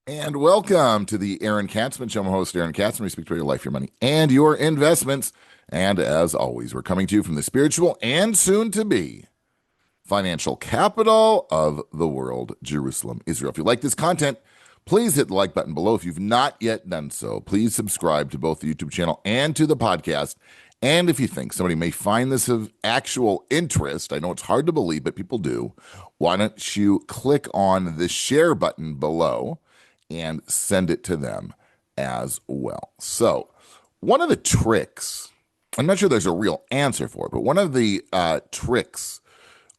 And welcome to the Aaron Katzman Show. I'm host Aaron Katzman. We speak to your life, your money, and your investments. And as always, we're coming to you from the spiritual and soon to be financial capital of the world, Jerusalem, Israel. If you like this content, please hit the like button below. If you've not yet done so, please subscribe to both the YouTube channel and to the podcast. And if you think somebody may find this of actual interest, I know it's hard to believe, but people do, why don't you click on the share button below and send it to them as well. So, one of the tricks, I'm not sure there's a real answer for it, but one of the tricks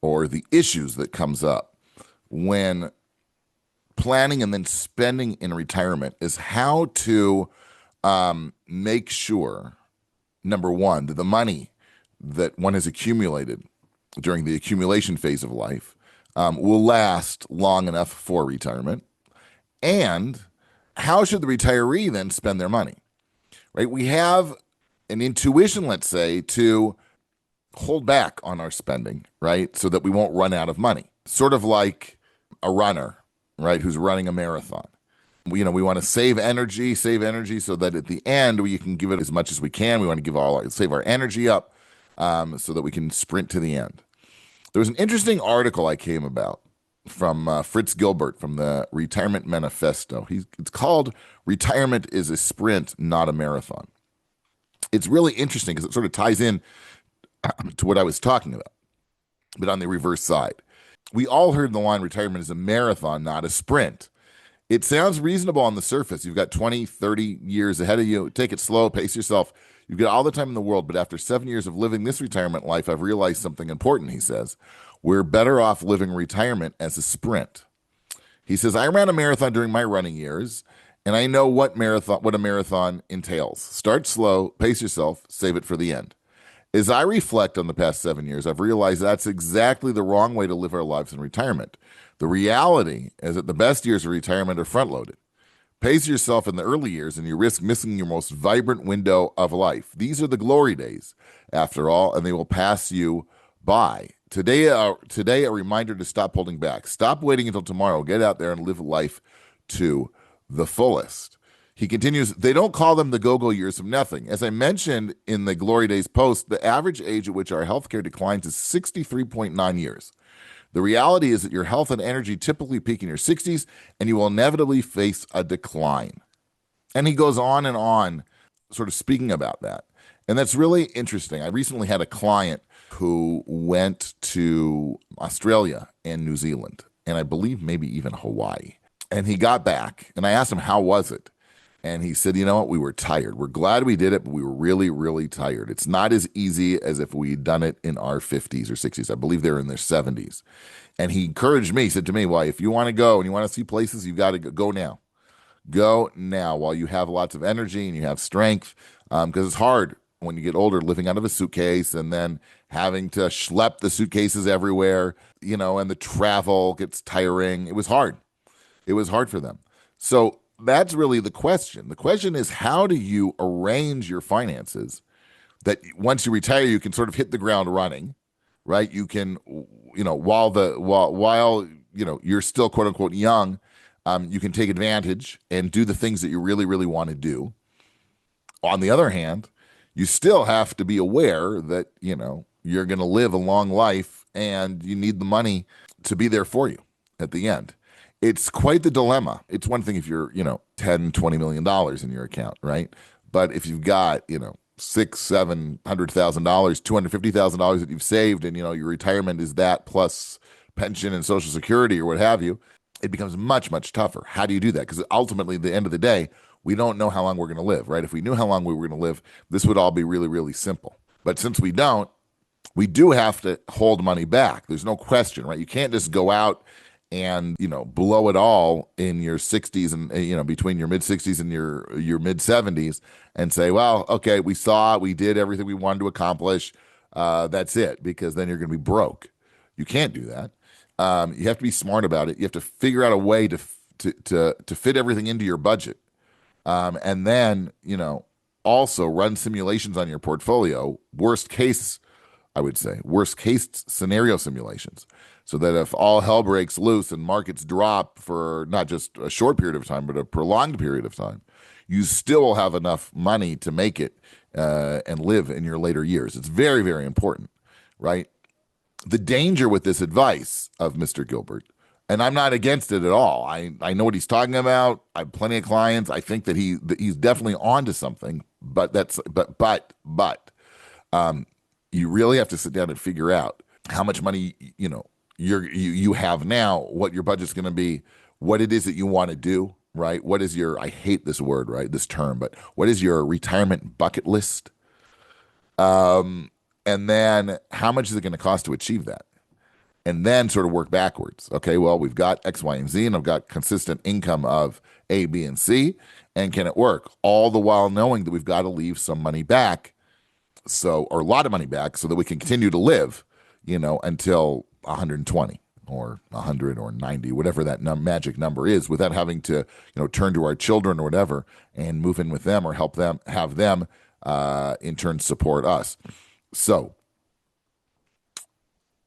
or the issues that comes up when planning and then spending in retirement is how to make sure, number one, that the money that one has accumulated during the accumulation phase of life will last long enough for retirement. And how should the retiree then spend their money? Right? We have an intuition, let's say, to hold back on our spending, right? So that we won't run out of money. Sort of like a runner, right, who's running a marathon. We want to save energy so that at the end we can give it as much as we can. We want to save our energy up so that we can sprint to the end. There was an interesting article I came about from Fritz Gilbert from the Retirement Manifesto. It's called "Retirement is a Sprint, Not a Marathon." It's really interesting because it sort of ties in to what I was talking about, but on the reverse side. We all heard the line, retirement is a marathon, not a sprint. It sounds reasonable on the surface. You've got 20, 30 years ahead of you. Take it slow, pace yourself. You've got all the time in the world, but after 7 years of living this retirement life, I've realized something important, he says. We're better off living retirement as a sprint. He says, I ran a marathon during my running years, and I know what a marathon entails. Start slow, pace yourself, save it for the end. As I reflect on the past 7 years, I've realized that's exactly the wrong way to live our lives in retirement. The reality is that the best years of retirement are front-loaded. Pace yourself in the early years and you risk missing your most vibrant window of life. These are the glory days, after all, and they will pass you by. Today, a reminder to stop holding back. Stop waiting until tomorrow. Get out there and live life to the fullest. He continues, they don't call them the go-go years of nothing. As I mentioned in the Glory Days post, the average age at which our healthcare declines is 63.9 years. The reality is that your health and energy typically peak in your 60s, and you will inevitably face a decline. And he goes on and on, sort of speaking about that. And that's really interesting. I recently had a client who went to Australia and New Zealand, and I believe maybe even Hawaii. And he got back, and I asked him, how was it? And he said, you know what, we were tired. We're glad we did it, but we were really, really tired. It's not as easy as if we'd done it in our 50s or 60s. I believe they're in their 70s. And he encouraged me, he said to me, well, if you want to go and you want to see places, you got to go now. Go now while you have lots of energy and you have strength, because it's hard when you get older living out of a suitcase and then having to schlep the suitcases everywhere, and the travel gets tiring. It was hard. It was hard for them. So that's really the question. The question is, how do you arrange your finances that once you retire, you can sort of hit the ground running, right? You can, while you're still quote unquote young, you can take advantage and do the things that you really, really want to do. On the other hand, you still have to be aware that, you're going to live a long life and you need the money to be there for you at the end. It's quite the dilemma. It's one thing if you're, $10-20 million in your account, right? But if you've got, $600,000-700,000, $250,000 that you've saved and, your retirement is that plus pension and Social Security or what have you, it becomes much, much tougher. How do you do that? Because ultimately, at the end of the day, we don't know how long we're going to live, right? If we knew how long we were going to live, this would all be really, really simple. But since we don't, we do have to hold money back. There's no question, right? You can't just go out and blow it all in your 60s and between your mid 60s and your mid 70s and say, well, okay, we did everything we wanted to accomplish, that's it, because then you're going to be broke. You can't do that. You have to be smart about it. You have to figure out a way to fit everything into your budget, and then also run simulations on your portfolio. Worst case scenario simulations, so that if all hell breaks loose and markets drop for not just a short period of time, but a prolonged period of time, you still will have enough money to make it and live in your later years. It's very, very important, right? The danger with this advice of Mr. Gilbert, and I'm not against it at all. I know what he's talking about. I have plenty of clients. I think that he's definitely onto something. But you really have to sit down and figure out how much money you have now, what your budget's going to be, what it is that you want to do. Right? What is your? I hate this word, right? This term, but what is your retirement bucket list? And then how much is it going to cost to achieve that? And then sort of work backwards. Okay, well, we've got X, Y, and Z, and I've got consistent income of A, B, and C. And can it work? All the while knowing that we've got to leave some money back, or a lot of money back, so that we can continue to live, until 120 or 100 or 90, whatever that magic number is, without having to, turn to our children or whatever and move in with them or help them, have them in turn support us. So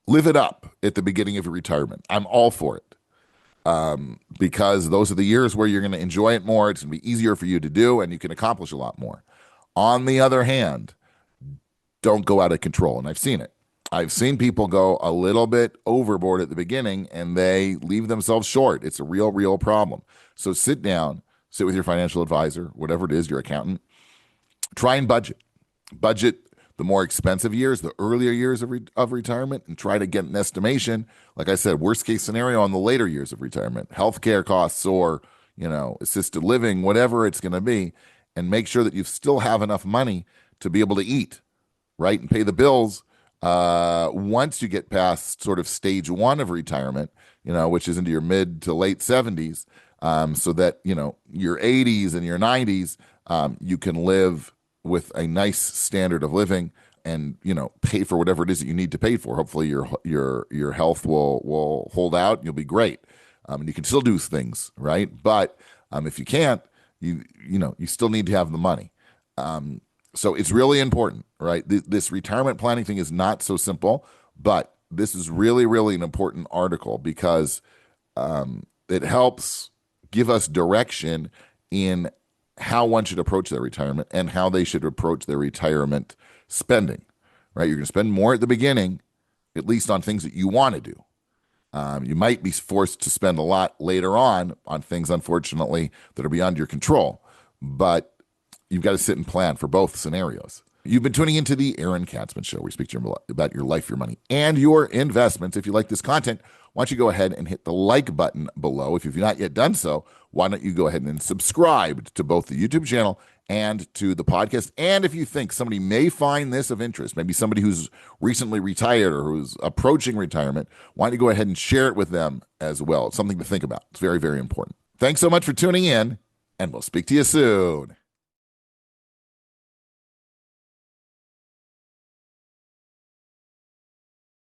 live it up at the beginning of your retirement. I'm all for it, because those are the years where you're going to enjoy it more. It's going to be easier for you to do, and you can accomplish a lot more. On the other hand, don't go out of control. And I've seen it. I've seen people go a little bit overboard at the beginning, and they leave themselves short. It's a real, real problem. So sit down, sit with your financial advisor, whatever it is, your accountant. Try and budget. Budget the more expensive years, the earlier years of retirement, and try to get an estimation. Like I said, worst case scenario on the later years of retirement, healthcare costs or, assisted living, whatever it's going to be, and make sure that you still have enough money to be able to eat, right, and pay the bills once you get past sort of stage one of retirement, which is into your mid to late 70s, so that, your 80s and your 90s, you can live with a nice standard of living and, pay for whatever it is that you need to pay for. Hopefully your health will hold out and you'll be great. And you can still do things, right? But if you can't, you still need to have the money. So it's really important, right? This retirement planning thing is not so simple, but this is really, really an important article because it helps give us direction in how one should approach their retirement and how they should approach their retirement spending, right? You're going to spend more at the beginning, at least on things that you want to do. You might be forced to spend a lot later on things, unfortunately, that are beyond your control, but you've got to sit and plan for both scenarios. You've been tuning into the Aaron Katzman Show. We speak to you about your life, your money, and your investments. If you like this content, why don't you go ahead and hit the like button below. If you've not yet done so, why don't you go ahead and subscribe to both the YouTube channel and to the podcast. And if you think somebody may find this of interest, maybe somebody who's recently retired or who's approaching retirement, why don't you go ahead and share it with them as well? It's something to think about. It's very, very important. Thanks so much for tuning in, and we'll speak to you soon.